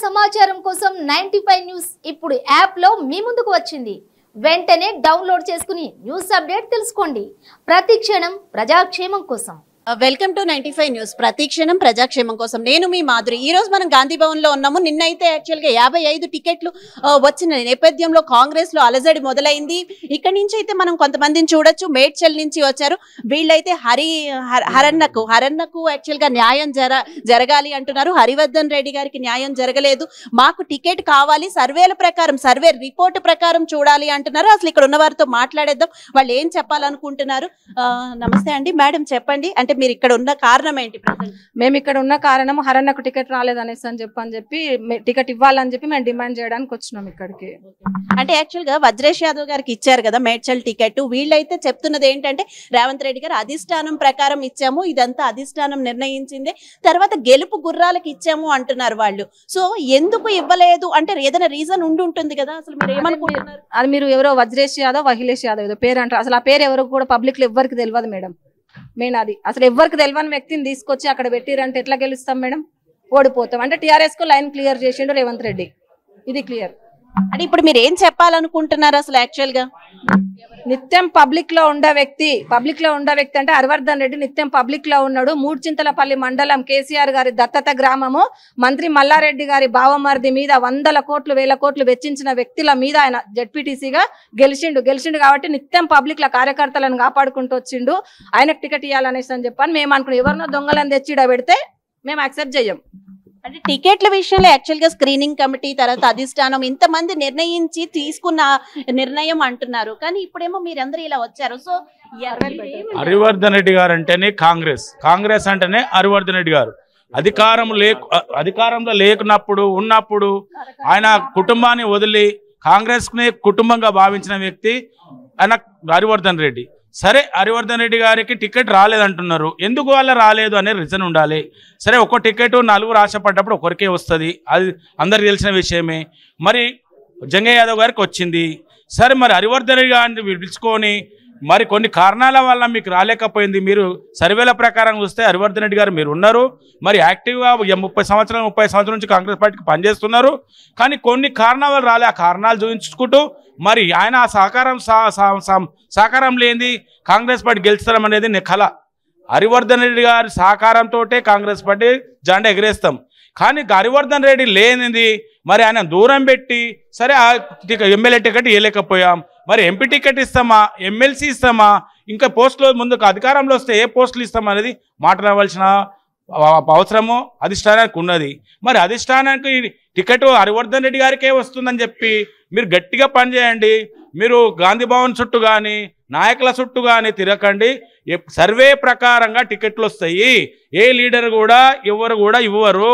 సమాచారం కోసం 95 న్యూస్ ఇప్పుడు యాప్ లో మీ ముందుకు వచ్చింది. వెంటనే డౌన్లోడ్ చేసుకుని న్యూస్ అప్డేట్ తెలుసుకోండి. ప్రతి క్షణం ప్రజాక్షేమం కోసం. Welcome to 95 news. ప్రతిక్షణం ప్రజాక్షేమం కోసం. నేను మీ మాధురి. ఈ రోజు మనం గాంధీ భవన్ లో ఉన్నాము. నిన్నైతే యాక్చువల్ గా 55 టికెట్లు వచ్చిన నేపథ్యంలో కాంగ్రెస్ లో అలజడి మొదలైంది. ఇక్కడ నుంచి అయితే మనం కొంతమందిని చూడొచ్చు. మేడ్చల్ నుంచి వచ్చారు. వీళ్ళైతే హరన్నకు యాక్చువల్ గా న్యాయం జరగాలి అంటున్నారు. హరివర్ధన్ రెడ్డి గారికి న్యాయం జరగలేదు, మాకు టికెట్ కావాలి, సర్వేల ప్రకారం సర్వే రిపోర్ట్ ప్రకారం చూడాలి అంటున్నారు. అసలు ఇక్కడ ఉన్న వారితో మాట్లాడేద్దాం, వాళ్ళు ఏం చెప్పాలనుకుంటున్నారు. నమస్తే అండి మేడం, చెప్పండి. అంటే మీరు ఇక్కడ ఉన్న కారణం ఏంటి? మేము ఇక్కడ ఉన్న కారణం హరన్నకు టికెట్ రాలేదనేసి అని చెప్పి టికెట్ ఇవ్వాలని చెప్పి మేము డిమాండ్ చేయడానికి వచ్చినాం ఇక్కడికి. అంటే యాక్చువల్ గా వజ్రేష్ యాదవ్ గారికి ఇచ్చారు కదా మేడ్చల్ టికెట్. వీళ్ళైతే చెప్తున్నది ఏంటంటే రేవంత్ రెడ్డి గారు అధిష్టానం ప్రకారం ఇచ్చాము, ఇదంతా అధిష్టానం నిర్ణయించింది, తర్వాత గెలుపు గుర్రాలకు ఇచ్చాము అంటున్నారు వాళ్ళు. సో ఎందుకు ఇవ్వలేదు అంటే ఏదైనా రీజన్ ఉంటుంది కదా, అసలు మీరు ఏమనుకుంటున్నారు? అది మీరు ఎవరో వజ్రేష్ యాదవ్ అఖిలేష్ యాదవ్ ఏదో పేరు అంటారు. అసలు ఆ పేరు ఎవరు కూడా పబ్లిక్ లో ఎవ్వరికి తెలియదు మేడం. మెయిన్ అది అసలు ఎవరికి తెలియని వ్యక్తిని తీసుకొచ్చి అక్కడ పెట్టిరంటే ఎట్లా గెలుస్తాం మేడం? ఓడిపోతాం. అంటే టీఆర్ఎస్ కు లైన్ క్లియర్ చేసిండు రేవంత్ రెడ్డి, ఇది క్లియర్. అంటే ఇప్పుడు మీరు ఏం చెప్పాలనుకుంటున్నారు అసలు? యాక్చువల్ గా నిత్యం పబ్లిక్ లో ఉండే వ్యక్తి అంటే హరివర్ధన్ రెడ్డి నిత్యం పబ్లిక్ లో ఉన్నాడు. మూడ్చింతలపల్లి మండలం కేసీఆర్ గారి దత్తత గ్రామము, మంత్రి మల్లారెడ్డి గారి బావమర్ది మీద 100 కోట్లు 1000 కోట్లు వెచ్చించిన వ్యక్తుల మీద ఆయన జెడ్పీటీసీగా గెలిచిండు కాబట్టి నిత్యం పబ్లిక్ లో కార్యకర్తలను కాపాడుకుంటూ వచ్చిండు. ఆయనకు టికెట్ ఇవ్వాలనేసి అని చెప్పని మేము అనుకున్నాం. ఎవరినో దొంగలను తెచ్చిడ పెడితే మేము యాక్సెప్ట్ చెయ్యం. అంటే టికెట్ల విషయంలో యాక్చువల్ గా స్క్రీనింగ్ కమిటీ తర్వాత అధిష్టానం ఇంతమంది నిర్ణయించి తీసుకున్న నిర్ణయం అంటున్నారు, కానీ ఇప్పుడేమో మీరందరూ ఇలా వచ్చారు. సో హరివర్ధన్ రెడ్డి గారు అంటేనే కాంగ్రెస్ అంటేనే హరివర్ధన్ రెడ్డి గారు. అధికారంలో ఉన్నప్పుడు ఆయన కుటుంబాన్ని వదిలి కాంగ్రెస్ ని కుటుంబంగా భావించిన వ్యక్తి ఆయన హరివర్ధన్ రెడ్డి. సరే, హరివర్ధన్ రెడ్డి గారికి టికెట్ రాలేదంటున్నారు, ఎందుకు వల్ల రాలేదు అనే రీజన్ ఉండాలి. సరే, ఒక్క టికెట్ 4 ఆశపడ్డప్పుడు ఒకరికే వస్తుంది, అది అందరికి తెలిసిన విషయమే. మరి జంగయ్య యాదవ్ గారికి వచ్చింది. సరే, మరి హరివర్ధన్ రెడ్డి గారిని పిలుచుకొని మరి కొన్ని కారణాల వల్ల మీకు రాలేకపోయింది. మీరు సర్వేల ప్రకారం చూస్తే హరివర్ధన్ రెడ్డి గారు మీరు ఉన్నారు, మరి యాక్టివ్గా 30 సంవత్సరాల నుంచి కాంగ్రెస్ పార్టీకి పనిచేస్తున్నారు, కానీ కొన్ని కారణాల వల్ల రాలే. ఆ కారణాలు చూపించుకుంటూ మరి ఆయన సహకారం లేనిది కాంగ్రెస్ పార్టీ గెలుస్తాం అనేది కళ. హరివర్ధన్ రెడ్డి గారి సహకారంతో కాంగ్రెస్ పార్టీ జెండా ఎగరేస్తాం, కానీ హరివర్ధన్ రెడ్డి లేనిది మరి ఆయన దూరం పెట్టి సరే ఎమ్మెల్యే టికెట్ ఇవ్వలేకపోయాం, మరి ఎంపీ టికెట్ ఇస్తామా, ఎమ్మెల్సీ ఇస్తామా, ఇంకా పోస్టులు ముందుకు అధికారంలో వస్తే ఏ పోస్టులు ఇస్తామా అనేది మాట్లాడవలసిన అవసరము అధిష్టానానికి ఉన్నది. మరి అధిష్టానానికి టికెట్ హరివర్ధన్ రెడ్డి గారికే వస్తుందని చెప్పి మీరు గట్టిగా పనిచేయండి. మీరు గాంధీ భవన్ చుట్టూ కానీ నాయకుల చుట్టూ కానీ తిరగకండి. సర్వే ప్రకారంగా టికెట్లు వస్తాయి. ఏ లీడర్ కూడా ఎవరు కూడా ఇవ్వరు,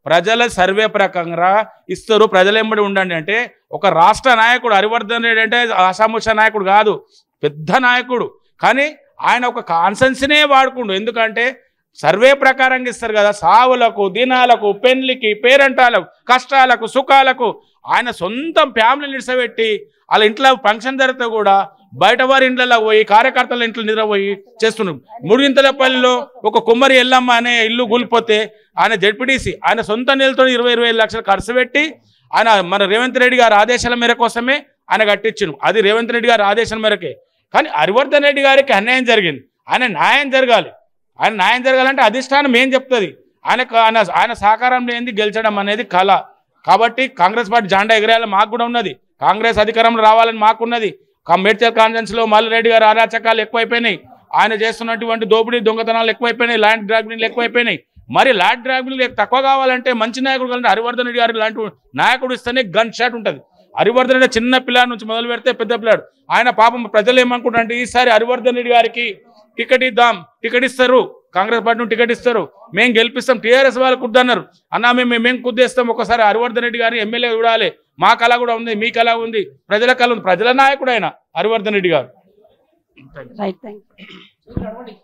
ప్రజల సర్వే ప్రకారంగా ఇస్తారు. ప్రజలు ఎంబడి ఉండండి. అంటే ఒక రాష్ట్ర నాయకుడు హరివర్ధన్ రెడ్డి అంటే ఆషాముషా నాయకుడు కాదు, పెద్ద నాయకుడు, కానీ ఆయన ఒక కాన్సెన్స్నే వాడుకుండు. ఎందుకంటే సర్వే ప్రకారంగా ఇస్తారు కదా, సావులకు, దినాలకు, పెళ్లికి, పేరంటాలకు, కష్టాలకు, సుఖాలకు ఆయన సొంత ఫ్యామిలీ నిడిసబెట్టి వాళ్ళ ఇంట్లో ఫంక్షన్ జరిగితే కూడా బయట వారి ఇంట్లలో పోయి కార్యకర్తల ఇంట్లో నిద్రపోయి చేస్తున్నారు. ముడిగింతలపల్లిలో ఒక కుమ్మరి ఎల్లమ్మ అనే ఇల్లు కూలిపోతే ఆయన జెడ్పీటీసీ ఆయన సొంత నీళ్ళతో 20-25 లక్షలు ఖర్చు పెట్టి ఆయన మన రేవంత్ రెడ్డి గారి ఆదేశాల మేర కోసమే ఆయన కట్టించును. అది రేవంత్ రెడ్డి గారి ఆదేశాల మేరకే. కానీ హరివర్ధన్ రెడ్డి గారికి అన్యాయం జరిగింది, ఆయన న్యాయం జరగాలి. ఆయన న్యాయం జరగాలంటే అధిష్టానం ఏం చెప్తుంది? ఆయన సహకారం లేనిది గెలిచడం అనేది కళ. కాబట్టి కాంగ్రెస్ పార్టీ జెండా ఎగరేయాలని మాకు కూడా ఉన్నది, కాంగ్రెస్ అధికారంలో రావాలని మాకున్నది. మేడ్చల్ కాన్ఫరెన్స్లో మల్లారెడ్డి గారు అరాచకాలు ఎక్కువైపోయినాయి, ఆయన చేస్తున్నటువంటి దోపిడీ దొంగతనాలు ఎక్కువైపోయినాయి, ల్యాండ్ గ్రాబింగ్లు ఎక్కువైపోయినాయి. మరి ల్యాండ్ గ్రాబింగ్లు తక్కువ కావాలంటే మంచి నాయకుడు కావాలంటే హరివర్ధన్ రెడ్డి గారు లాంటి నాయకుడు ఇస్తేనే గన్ షాట్ ఉంటుంది. హరివర్ధన్ రెడ్డి చిన్న పిల్లాడి నుంచి మొదలు పెడితే పెద్ద పిల్లాడు. ఆయన పాపం ప్రజలు ఏమనుకుంటారంటే ఈసారి హరివర్ధన్ రెడ్డి గారికి టికెట్ ఇద్దాం, టికెట్ ఇస్తారు, కాంగ్రెస్ పార్టీ టికెట్ ఇస్తారు, మేము గెలిపిస్తాం. టీఆర్ఎస్ వాళ్ళు కుద్దన్నారు, అన్నా మేము కుద్దేస్తాం, ఒకసారి హరివర్ధన్ రెడ్డి గారిని ఎమ్మెల్యే చూడాలి, మా కళ కూడా ఉంది, మీ కళ ఉంది, ప్రజల కళ ఉంది. ప్రజల నాయకుడు ఆయన హరివర్ధన్ రెడ్డి గారు. Right, thank you.